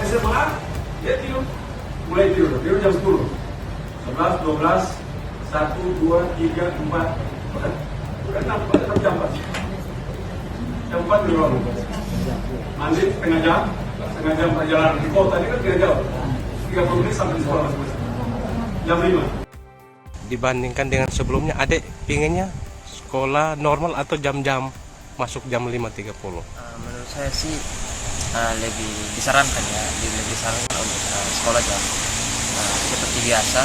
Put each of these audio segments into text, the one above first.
SMA, dia tidur. Mulai tidur jam 10. 11, 12, 1, 2, 3, 4. Bukan 6 jam 4. Jam 4 di ruang. Mandi setengah jam perjalanan di kota ini kan tidak jauh. 30 menit sampai di sekolah masing-masing. Jam 5. Dibandingkan dengan sebelumnya, adik pinginnya sekolah normal atau jam-jam masuk jam 5.30? Menurut saya sih lebih disarankan ya, lebih disarankan untuk sekolah jam seperti biasa.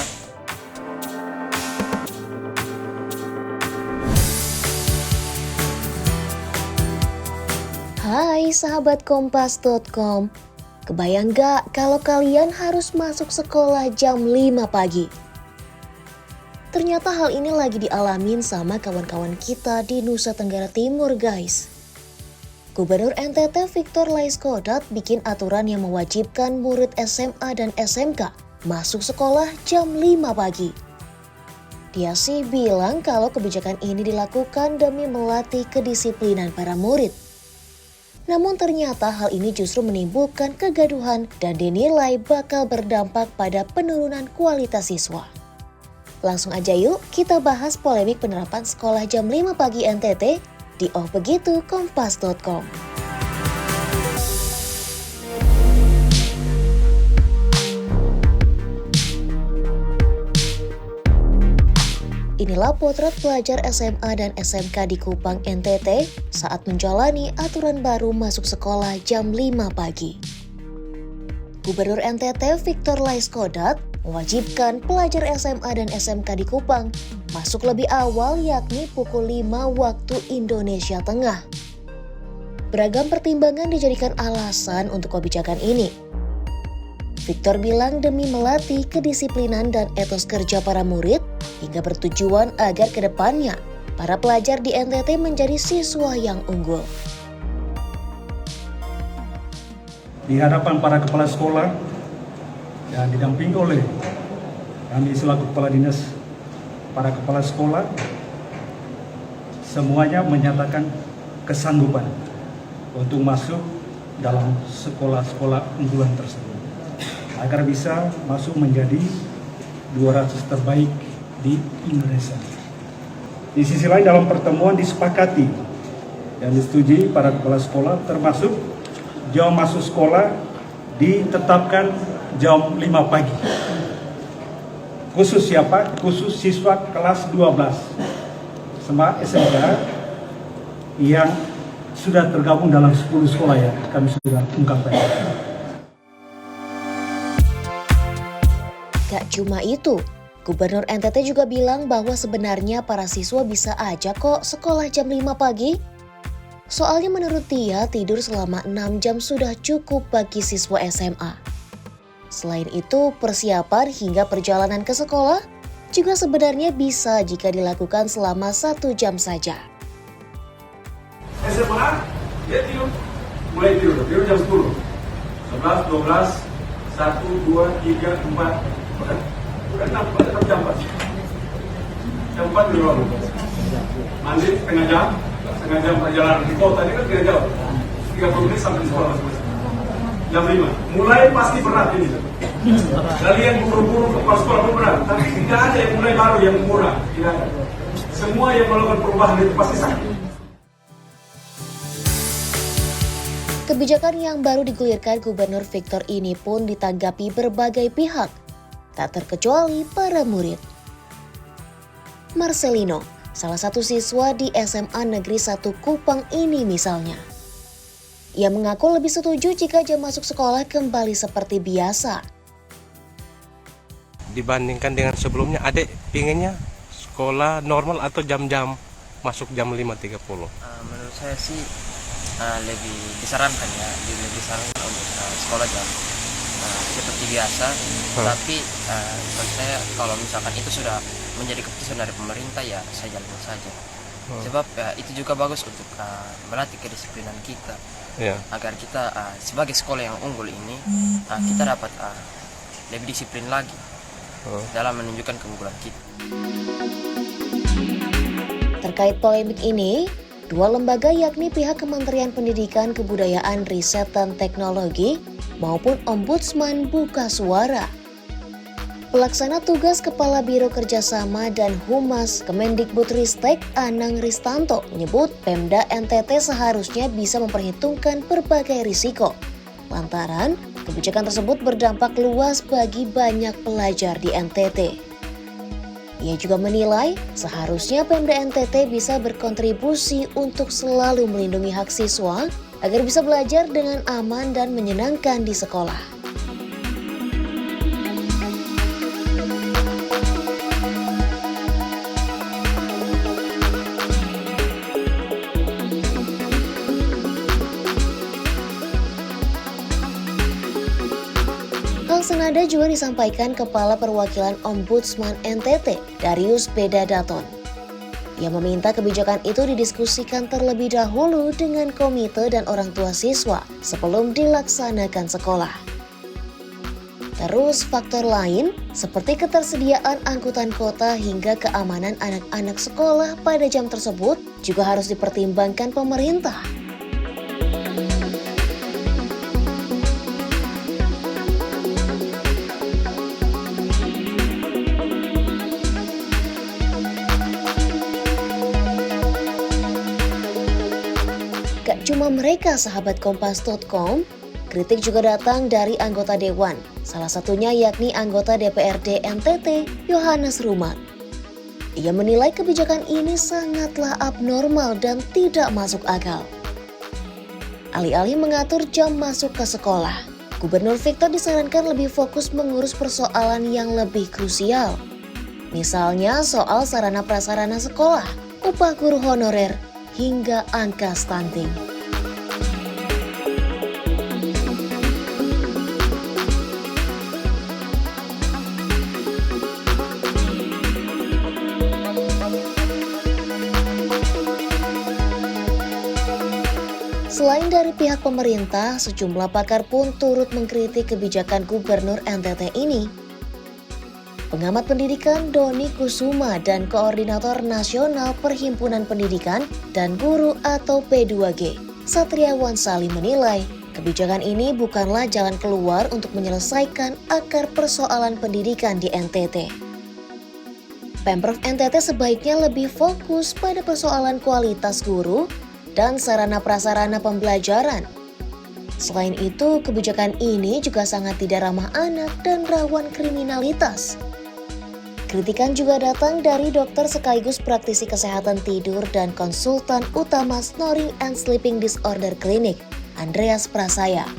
Hai sahabat kompas.com, kebayang gak kalau kalian harus masuk sekolah jam 5 pagi? Ternyata hal ini lagi dialamin sama kawan-kawan kita di Nusa Tenggara Timur guys. Gubernur NTT Victor Laiskodat bikin aturan yang mewajibkan murid SMA dan SMK masuk sekolah jam 5 pagi. Dia sih bilang kalau kebijakan ini dilakukan demi melatih kedisiplinan para murid. Namun ternyata hal ini justru menimbulkan kegaduhan dan dinilai bakal berdampak pada penurunan kualitas siswa. Langsung aja yuk kita bahas polemik penerapan sekolah jam 5 pagi NTT di Oh Begitu Kompas.com. Inilah potret pelajar SMA dan SMK di Kupang NTT saat menjalani aturan baru masuk sekolah jam 5 pagi. Gubernur NTT Victor Laiskodat mewajibkan pelajar SMA dan SMK di Kupang masuk lebih awal yakni pukul 5 waktu Indonesia Tengah. Beragam pertimbangan dijadikan alasan untuk kebijakan ini. Victor bilang demi melatih kedisiplinan dan etos kerja para murid hingga bertujuan agar ke depannya para pelajar di NTT menjadi siswa yang unggul. Di hadapan para kepala sekolah dan didampingi oleh kami selaku kepala dinas, para kepala sekolah, semuanya menyatakan kesanggupan untuk masuk dalam sekolah-sekolah unggulan tersebut agar bisa masuk menjadi 200 terbaik di Indonesia. Di sisi lain dalam pertemuan disepakati dan disetujui para kepala sekolah termasuk jam masuk sekolah ditetapkan jam 5 pagi. Khusus siapa? Khusus siswa kelas 12 sama SMK yang sudah tergabung dalam 10 sekolah ya, kami sudah ungkapkan. Gak cuma itu, Gubernur NTT juga bilang bahwa sebenarnya para siswa bisa aja kok sekolah jam 5 pagi. Soalnya menurut dia tidur selama 6 jam sudah cukup bagi siswa SMA. Selain itu, persiapan hingga perjalanan ke sekolah juga sebenarnya bisa jika dilakukan selama 1 jam saja. SMA, dia tidur. Mulai tidur jam 10. 11, 12, 1, 2, 3, 4. Bukan 6 jam 4. Jam 4 di ruang. Mandi setengah jam perjalanan di kota ini kan tidak jauh. 30 menit sampai di sekolah masing-masing. Jam 5. Mulai pasti berat ini. Kalian buru-buru ke sekolah pun berat. Tapi tidak ada yang mulai baru yang murah. Tidak ada. Semua yang melakukan perubahan itu pasti sakit. Kebijakan yang baru digulirkan Gubernur Victor ini pun ditanggapi berbagai pihak, tak terkecuali para murid. Marcelino, salah satu siswa di SMA Negeri 1 Kupang ini misalnya. Ia mengaku lebih setuju jika jam masuk sekolah kembali seperti biasa. Dibandingkan dengan sebelumnya, adik pinginnya sekolah normal atau jam-jam masuk jam 5.30? Menurut saya sih lebih disarankan ya, lebih disarankan untuk sekolah jam seperti biasa. Tapi menurut saya kalau misalkan itu sudah menjadi keputusan dari pemerintah ya saya jalankan saja. Sebab itu juga bagus untuk melatih kedisiplinan kita, agar kita sebagai sekolah yang unggul ini kita dapat lebih disiplin lagi dalam menunjukkan keunggulan kita. Terkait polemik ini, Dua lembaga yakni pihak Kementerian Pendidikan, Kebudayaan, Riset, dan Teknologi maupun Ombudsman buka suara. Pelaksana tugas Kepala Biro Kerjasama dan Humas Kemendikbudristek Anang Ristanto menyebut Pemda NTT seharusnya bisa memperhitungkan berbagai risiko. Lantaran kebijakan tersebut berdampak luas bagi banyak pelajar di NTT. Ia juga menilai seharusnya Pemda NTT bisa berkontribusi untuk selalu melindungi hak siswa agar bisa belajar dengan aman dan menyenangkan di sekolah. Hal senada juga disampaikan Kepala Perwakilan Ombudsman NTT, Darius Bedadaton. Ia meminta kebijakan itu didiskusikan terlebih dahulu dengan komite dan orang tua siswa sebelum dilaksanakan sekolah. Terus faktor lain seperti ketersediaan angkutan kota hingga keamanan anak-anak sekolah pada jam tersebut juga harus dipertimbangkan pemerintah. Gak cuma mereka sahabat Kompas.com, kritik juga datang dari anggota Dewan, salah satunya yakni anggota DPRD NTT, Yohanes Ruman. Ia menilai kebijakan ini sangatlah abnormal dan tidak masuk akal. Alih-alih mengatur jam masuk ke sekolah, Gubernur Victor disarankan lebih fokus mengurus persoalan yang lebih krusial. Misalnya soal sarana prasarana sekolah, upah guru honorer, hingga angka stunting. Selain dari pihak pemerintah, sejumlah pakar pun turut mengkritik kebijakan Gubernur NTT ini. Pengamat pendidikan Doni Kusuma dan Koordinator Nasional Perhimpunan Pendidikan dan Guru atau P2G, Satriawan Salim menilai kebijakan ini bukanlah jalan keluar untuk menyelesaikan akar persoalan pendidikan di NTT. Pemprov NTT sebaiknya lebih fokus pada persoalan kualitas guru dan sarana prasarana pembelajaran. Selain itu, kebijakan ini juga sangat tidak ramah anak dan rawan kriminalitas. Kritikan juga datang dari dokter sekaligus praktisi kesehatan tidur dan konsultan utama Snoring and Sleeping Disorder Clinic, Andreas Prasaya.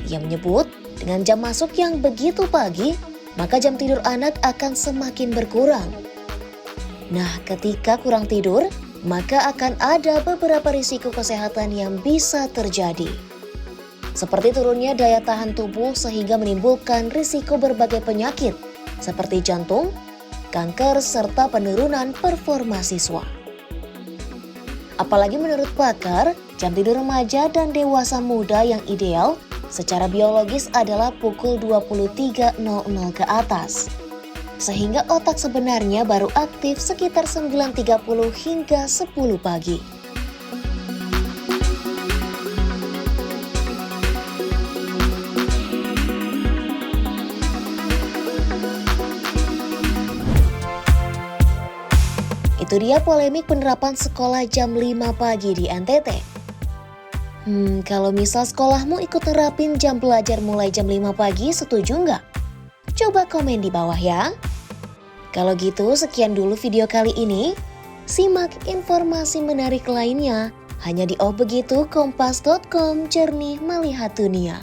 Ia menyebut, dengan jam masuk yang begitu pagi, maka jam tidur anak akan semakin berkurang. Nah, ketika kurang tidur, maka akan ada beberapa risiko kesehatan yang bisa terjadi. Seperti turunnya daya tahan tubuh sehingga menimbulkan risiko berbagai penyakit, seperti jantung, kanker, serta penurunan performa siswa. Apalagi menurut pakar, jam tidur remaja dan dewasa muda yang ideal secara biologis adalah pukul 23.00 ke atas. Sehingga otak sebenarnya baru aktif sekitar 9.30 hingga 10 pagi. Itu dia polemik penerapan sekolah jam 5 pagi di NTT. Kalau misal sekolahmu ikut nerapin jam belajar mulai jam 5 pagi, setuju nggak? Coba komen di bawah ya. Kalau gitu, sekian dulu video kali ini. Simak informasi menarik lainnya hanya di Oh Begitu Kompas.com, jernih melihat dunia.